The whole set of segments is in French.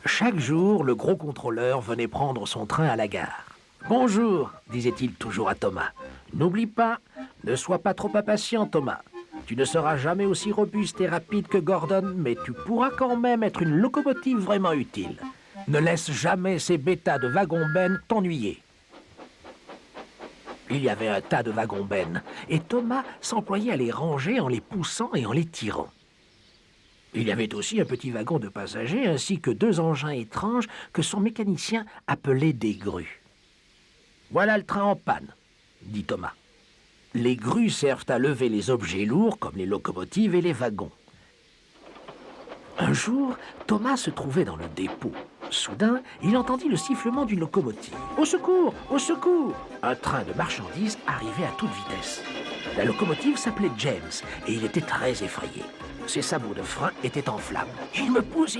Chaque jour, le gros contrôleur venait prendre son train à la gare. « Bonjour », disait-il toujours à Thomas. « N'oublie pas, ne sois pas trop impatient, Thomas. Tu ne seras jamais aussi robuste et rapide que Gordon, mais tu pourras quand même être une locomotive vraiment utile. Ne laisse jamais ces bêtas de wagons-bennes t'ennuyer. » Il y avait un tas de wagons-bennes, et Thomas s'employait à les ranger en les poussant et en les tirant. Il y avait aussi un petit wagon de passagers, ainsi que 2 engins étranges que son mécanicien appelait des grues. « Voilà le train en panne, » dit Thomas. Les grues servent à lever les objets lourds, comme les locomotives et les wagons. Un jour, Thomas se trouvait dans le dépôt. Soudain, il entendit le sifflement d'une locomotive. « Au secours! Au secours !» Un train de marchandises arrivait à toute vitesse. La locomotive s'appelait James, et il était très effrayé. Ses sabots de frein étaient en flammes. « Il me pousse,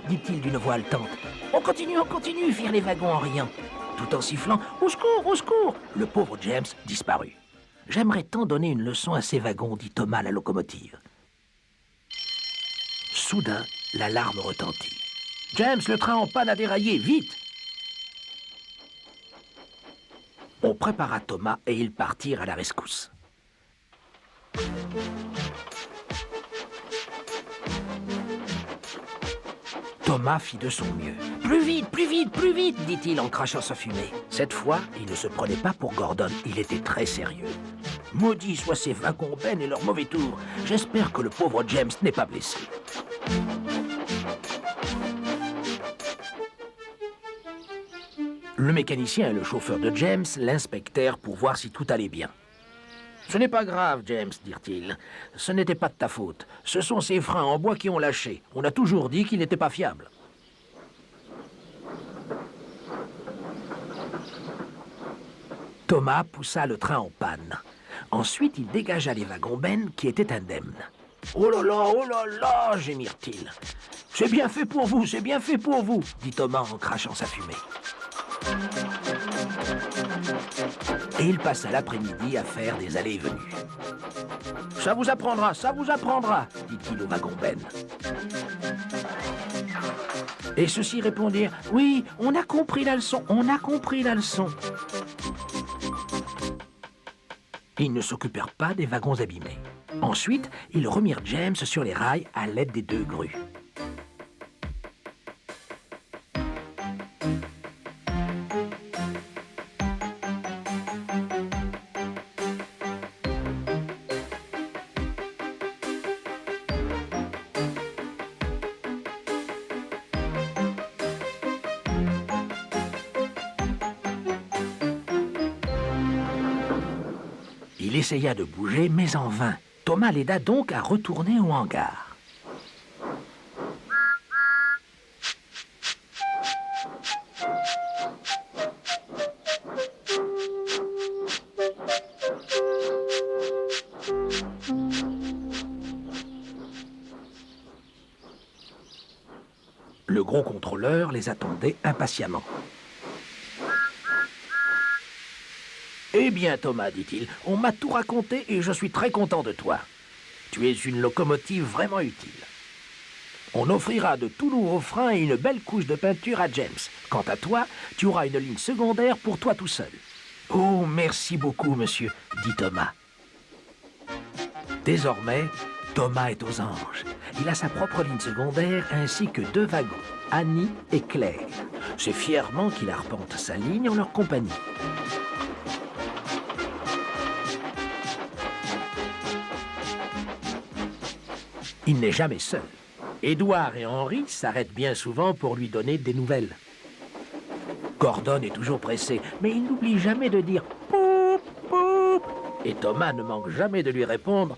dit-il d'une voix haletante. « On continue, firent les wagons en riant. Tout en sifflant « Au secours, au secours !» Le pauvre James disparut. « J'aimerais tant donner une leçon à ces wagons, dit Thomas à la locomotive. » Soudain, l'alarme retentit. « James, le train en panne a déraillé, vite !» On prépara Thomas et ils partirent à la rescousse. Thomas fit de son mieux. « Plus vite !» dit-il en crachant sa fumée. Cette fois, il ne se prenait pas pour Gordon, il était très sérieux. « Maudits soient ces wagons-bennes et leur mauvais tour. J'espère que le pauvre James n'est pas blessé. » Le mécanicien et le chauffeur de James l'inspectèrent pour voir si tout allait bien. « Ce n'est pas grave, James, dirent-ils. Ce n'était pas de ta faute. Ce sont ces freins en bois qui ont lâché. On a toujours dit qu'il n'était pas fiable. » Thomas poussa le train en panne. Ensuite, il dégagea les wagons-bennes qui étaient indemnes. « Oh là là, gémirent-ils. « C'est bien fait pour vous, dit Thomas en crachant sa fumée. Et il passa l'après-midi à faire des allées et venues. « Ça vous apprendra, dit-il aux wagons-bennes. Et ceux-ci répondirent « Oui, on a compris la leçon. » Ils ne s'occupèrent pas des wagons abîmés. Ensuite, ils remirent James sur les rails à l'aide des 2 grues. Il essaya de bouger, mais en vain. Thomas l'aida donc à retourner au hangar. Le gros contrôleur les attendait impatiemment. « Eh bien, Thomas, dit-il, on m'a tout raconté et je suis très content de toi. Tu es une locomotive vraiment utile. On offrira de tout nouveaux freins et une belle couche de peinture à James. Quant à toi, tu auras une ligne secondaire pour toi tout seul. »« Oh, merci beaucoup, monsieur, dit Thomas. » Désormais, Thomas est aux anges. Il a sa propre ligne secondaire ainsi que 2 wagons, Annie et Claire. C'est fièrement qu'il arpente sa ligne en leur compagnie. Il n'est jamais seul. Édouard et Henri s'arrêtent bien souvent pour lui donner des nouvelles. Gordon est toujours pressé, mais il n'oublie jamais de dire « poup, poup ». Et Thomas ne manque jamais de lui répondre